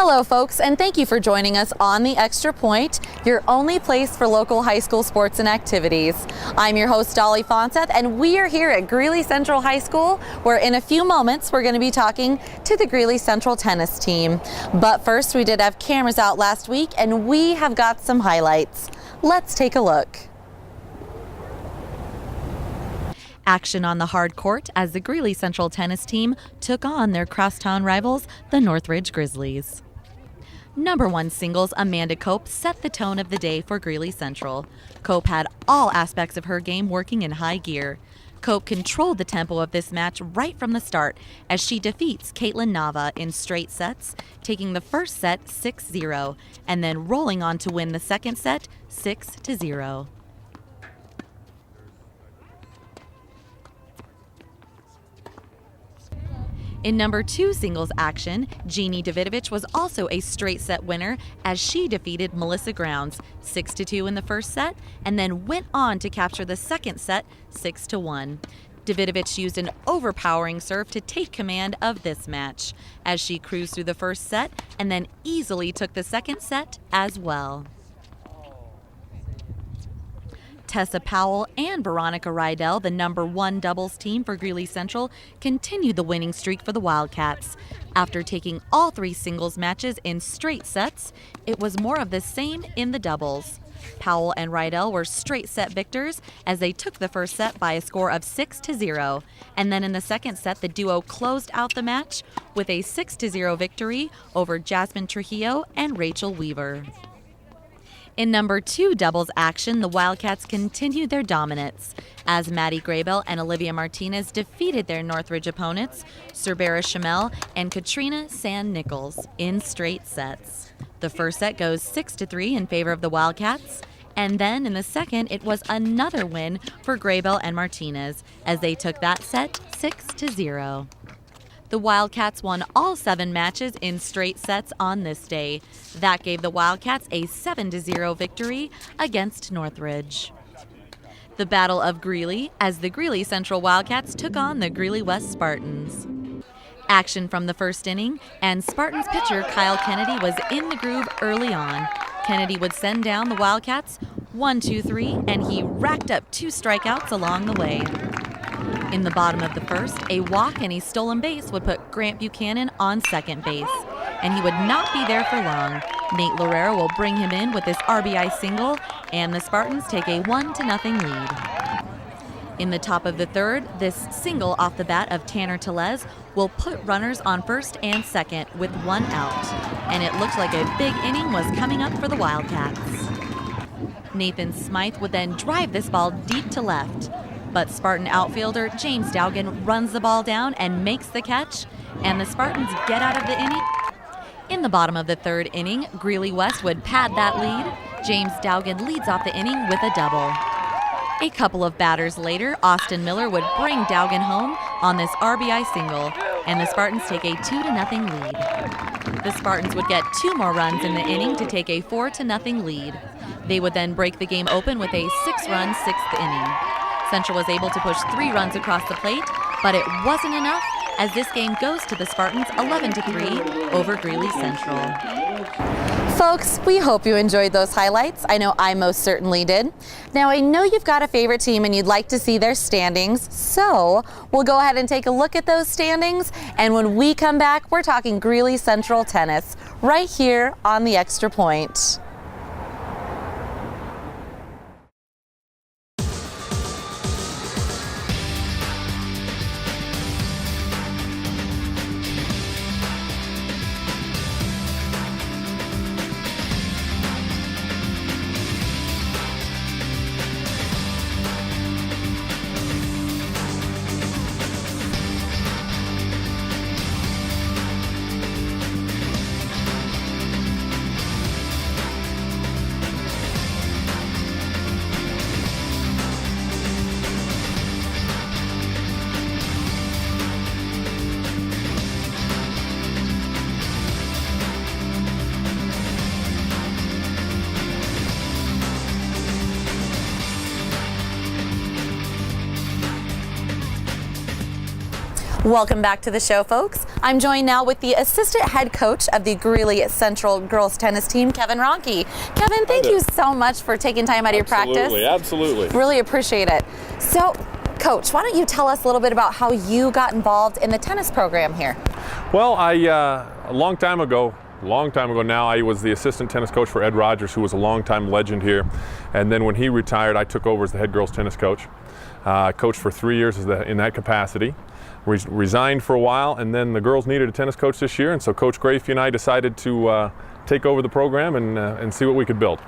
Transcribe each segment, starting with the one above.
Hello folks, and thank you for joining us on The Extra Point, your only place for local high school sports and activities. I'm your host Dolly Fonseth, and we are here at Greeley Central High School, where in a few moments we're going to be talking to the Greeley Central tennis team. But first, we did have cameras out last week, and we have got some highlights. Let's take a look. Action on the hard court as the Greeley Central tennis team took on their crosstown rivals, the Northridge Grizzlies. Number one singles Amanda Cope set the tone of the day for Greeley Central. Cope had all aspects of her game working in high gear. Cope controlled the tempo of this match right from the start as she defeats Caitlin Nava in straight sets, taking the first set 6-0 and then rolling on to win the second set 6-0. In number two singles action, Jeannie Davidovich was also a straight set winner as she defeated Melissa Grounds 6-2 in the first set and then went on to capture the second set 6-1. Davidovich used an overpowering serve to take command of this match as she cruised through the first set and then easily took the second set as well. Tessa Powell and Veronica Rydell, the number one doubles team for Greeley Central, continued the winning streak for the Wildcats. After taking all three singles matches in straight sets, it was more of the same in the doubles. Powell and Rydell were straight set victors as they took the first set by a score of 6-0. And then in the second set, the duo closed out the match with a 6-0 victory over Jasmine Trujillo and Rachel Weaver. In number two doubles action, the Wildcats continued their dominance as Maddie Graybell and Olivia Martinez defeated their Northridge opponents, Cerbera Chamel and Katrina San Nichols, in straight sets. The first set goes 6-3 in favor of the Wildcats, and then in the second, it was another win for Graybell and Martinez as they took that set 6-0. The Wildcats won all 7 matches in straight sets on this day. That gave the Wildcats a 7-0 victory against Northridge. The Battle of Greeley as the Greeley Central Wildcats took on the Greeley West Spartans. Action from the first inning, and Spartans pitcher Kyle Kennedy was in the groove early on. Kennedy would send down the Wildcats 1-2-3, and he racked up 2 strikeouts along the way. In the bottom of the first, a walk and a stolen base would put Grant Buchanan on second base, and he would not be there for long. Nate Lorera will bring him in with this RBI single, and the Spartans take a 1-0 lead. In the top of the third, this single off the bat of Tanner Tellez will put runners on first and second with 1 out, and it looked like a big inning was coming up for the Wildcats. Nathan Smythe would then drive this ball deep to left, but Spartan outfielder James Dowgan runs the ball down and makes the catch, and the Spartans get out of the inning. In the bottom of the third inning, Greeley West would pad that lead. James Dowgan leads off the inning with a double. A couple of batters later, Austin Miller would bring Dowgan home on this RBI single, and the Spartans take a 2-0 lead. The Spartans would get 2 more runs in the inning to take a 4-0 lead. They would then break the game open with a 6-run 6th inning. Central was able to push 3 runs across the plate, but it wasn't enough as this game goes to the Spartans 11-3 over Greeley Central. Folks, we hope you enjoyed those highlights. I know I most certainly did. Now, I know you've got a favorite team and you'd like to see their standings, so we'll go ahead and take a look at those standings, and when we come back, we're talking Greeley Central tennis right here on The Extra Point. Welcome back to the show, folks. I'm joined now with the assistant head coach of the Greeley Central girls tennis team, Kevin Rohnke. Kevin, thank you so much for taking time out of your practice. Absolutely. Really appreciate it. So, Coach, why don't you tell us a little bit about how you got involved in the tennis program here? Well, a long time ago now, I was the assistant tennis coach for Ed Rogers, who was a longtime legend here. And then when he retired, I took over as the head girls tennis coach. I coached for 3 years in that capacity. Resigned for a while, and then the girls needed a tennis coach this year, and so Coach Grafe and I decided to take over the program and see what we could build.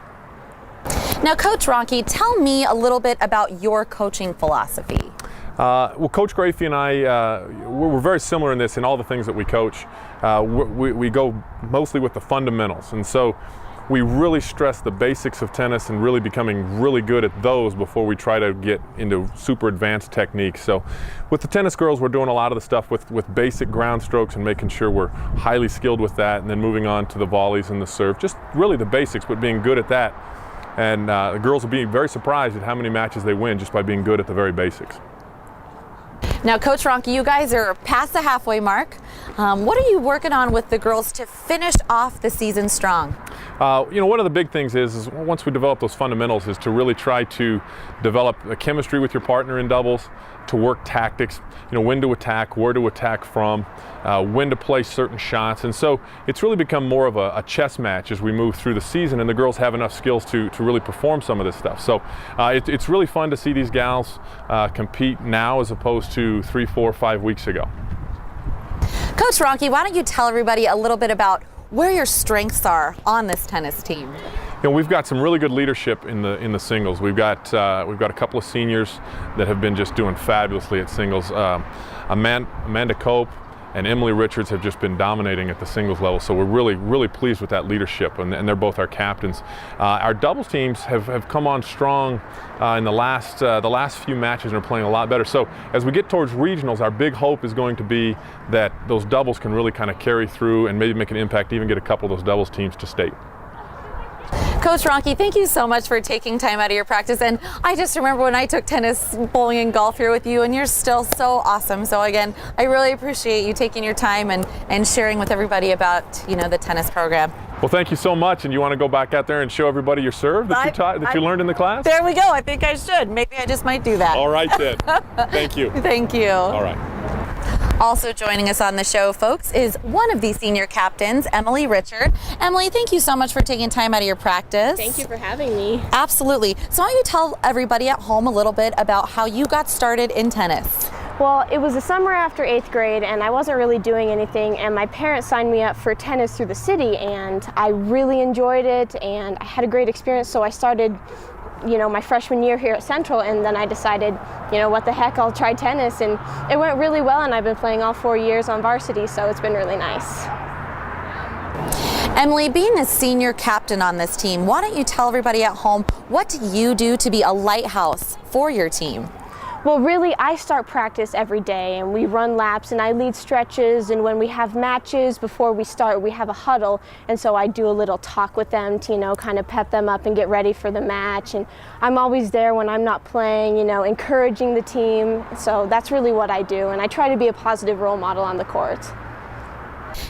Now, Coach Rohnke, tell me a little bit about your coaching philosophy. Well, Coach Grafe and I, we're very similar in this, in all the things that we coach. We go mostly with the fundamentals, and so we really stress the basics of tennis and really becoming really good at those before we try to get into super advanced techniques. So with the tennis girls, we're doing a lot of the stuff with basic ground strokes and making sure we're highly skilled with that, and then moving on to the volleys and the serve. Just really the basics, but being good at that. And the girls will be very surprised at how many matches they win just by being good at the very basics. Now, Coach Rohnke, you guys are past the halfway mark. What are you working on with the girls to finish off the season strong? One of the big things is once we develop those fundamentals is to really try to develop a chemistry with your partner in doubles, to work tactics, when to attack, where to attack from, when to play certain shots. And so it's really become more of a chess match as we move through the season, and the girls have enough skills to really perform some of this stuff. So it's really fun to see these gals compete now as opposed to 3, 4, 5 weeks ago. Coach Rohnke, why don't you tell everybody a little bit about where your strengths are on this tennis team? We've got some really good leadership in the singles. We've got a couple of seniors that have been just doing fabulously at singles. Amanda Cope and Emily Richards have just been dominating at the singles level, so we're really pleased with that leadership, and they're both our captains. Our doubles teams have come on strong in the last few matches and are playing a lot better. So as we get towards regionals, our big hope is going to be that those doubles can really kind of carry through and maybe make an impact, even get a couple of those doubles teams to state. Coach Rohnke, thank you so much for taking time out of your practice. And I just remember when I took tennis, bowling, and golf here with you, and you're still so awesome. So again, I really appreciate you taking your time and sharing with everybody about the tennis program. Well, thank you so much. And you want to go back out there and show everybody your serve that you learned in the class? There we go. I think I should. Maybe I just might do that. All right then. Thank you. Thank you. All right. Also joining us on the show, folks, is one of the senior captains, Emily Richard. Emily, thank you so much for taking time out of your practice. Thank you for having me. Absolutely. So why don't you tell everybody at home a little bit about how you got started in tennis? Well, it was the summer after 8th grade, and I wasn't really doing anything, and my parents signed me up for tennis through the city, and I really enjoyed it, and I had a great experience, so I started my freshman year here at Central, and then I decided, what the heck, I'll try tennis, and it went really well, and I've been playing all 4 years on varsity, so it's been really nice. Emily, being a senior captain on this team, why don't you tell everybody at home, what do you do to be a lighthouse for your team? Well, really, I start practice every day, and we run laps, and I lead stretches, and when we have matches, before we start, we have a huddle, and so I do a little talk with them to, kind of pep them up and get ready for the match, and I'm always there when I'm not playing, encouraging the team, so that's really what I do, and I try to be a positive role model on the court.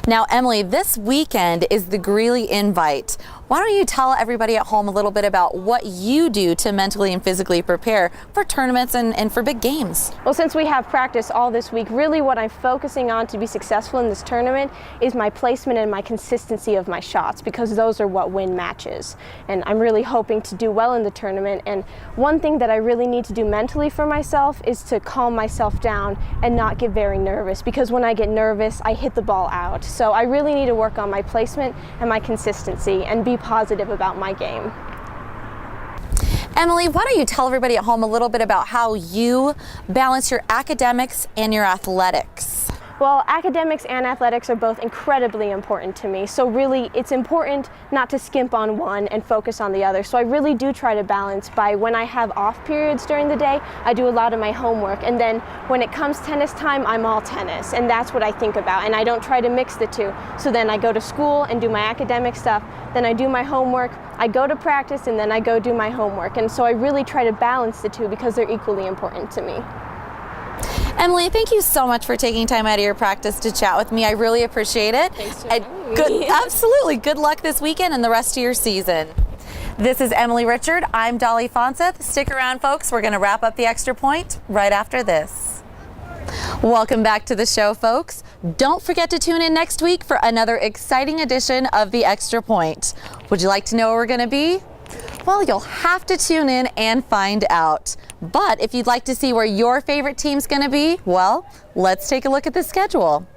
Now, Emily, this weekend is the Greeley Invite. Why don't you tell everybody at home a little bit about what you do to mentally and physically prepare for tournaments and for big games? Well, since we have practice all this week, really what I'm focusing on to be successful in this tournament is my placement and my consistency of my shots, because those are what win matches. And I'm really hoping to do well in the tournament. And one thing that I really need to do mentally for myself is to calm myself down and not get very nervous, because when I get nervous, I hit the ball out. So I really need to work on my placement and my consistency and be positive about my game. Emily, why don't you tell everybody at home a little bit about how you balance your academics and your athletics? Well, academics and athletics are both incredibly important to me. So really, it's important not to skimp on one and focus on the other. So I really do try to balance by when I have off periods during the day, I do a lot of my homework. And then when it comes tennis time, I'm all tennis. And that's what I think about. And I don't try to mix the two. So then I go to school and do my academic stuff. Then I do my homework. I go to practice, and then I go do my homework. And so I really try to balance the two because they're equally important to me. Emily, thank you so much for taking time out of your practice to chat with me. I really appreciate it. Thanks for having me. Absolutely. Good luck this weekend and the rest of your season. This is Emily Richard. I'm Dolly Fonseth. Stick around, folks. We're going to wrap up the Extra Point right after this. Welcome back to the show, folks. Don't forget to tune in next week for another exciting edition of the Extra Point. Would you like to know where we're going to be? Well, you'll have to tune in and find out. But if you'd like to see where your favorite team's going to be, well, let's take a look at the schedule.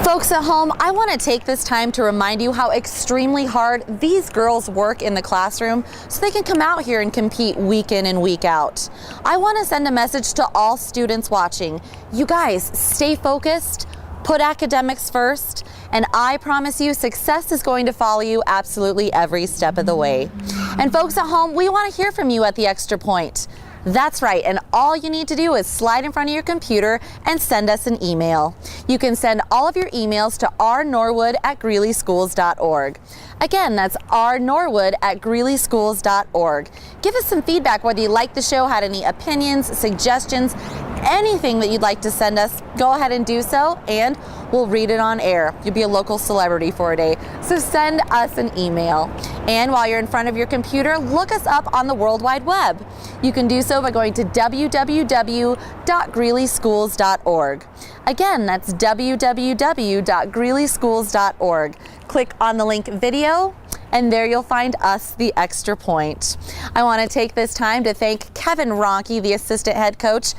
Folks at home, I want to take this time to remind you how extremely hard these girls work in the classroom so they can come out here and compete week in and week out. I want to send a message to all students watching. You guys, stay focused, put academics first, and I promise you success is going to follow you absolutely every step of the way. And folks at home, we want to hear from you at the Extra Point. That's right, and all you need to do is slide in front of your computer and send us an email. You can send all of your emails to rnorwood@greeleyschools.org. Again, that's rnorwood@greeleyschools.org. Give us some feedback, whether you like the show, had any opinions, suggestions, anything that you'd like to send us, go ahead and do so, and we'll read it on air. You'll be a local celebrity for a day, so send us an email. And while you're in front of your computer, look us up on the World Wide Web. You can do so by going to www.greeleyschools.org. Again, that's www.greeleyschools.org. Click on the link video, and there you'll find us, the Extra Point. I want to take this time to thank Kevin Rohnke, the assistant head coach,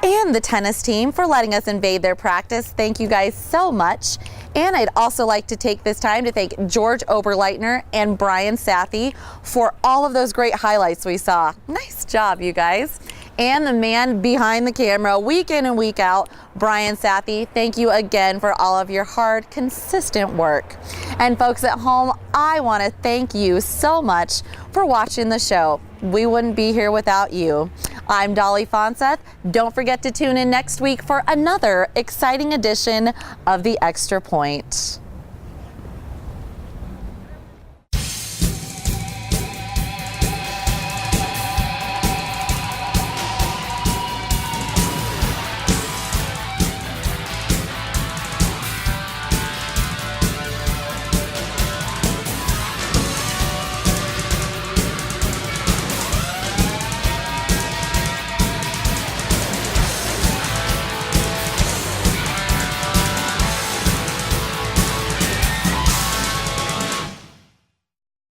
and the tennis team for letting us invade their practice. Thank you guys so much. And I'd also like to take this time to thank George Oberleitner and Brian Sathi for all of those great highlights we saw. Nice job, you guys. And the man behind the camera, week in and week out, Brian Sathi, thank you again for all of your hard, consistent work. And folks at home, I want to thank you so much for watching the show. We wouldn't be here without you. I'm Dolly Fonseth. Don't forget to tune in next week for another exciting edition of The Extra Point.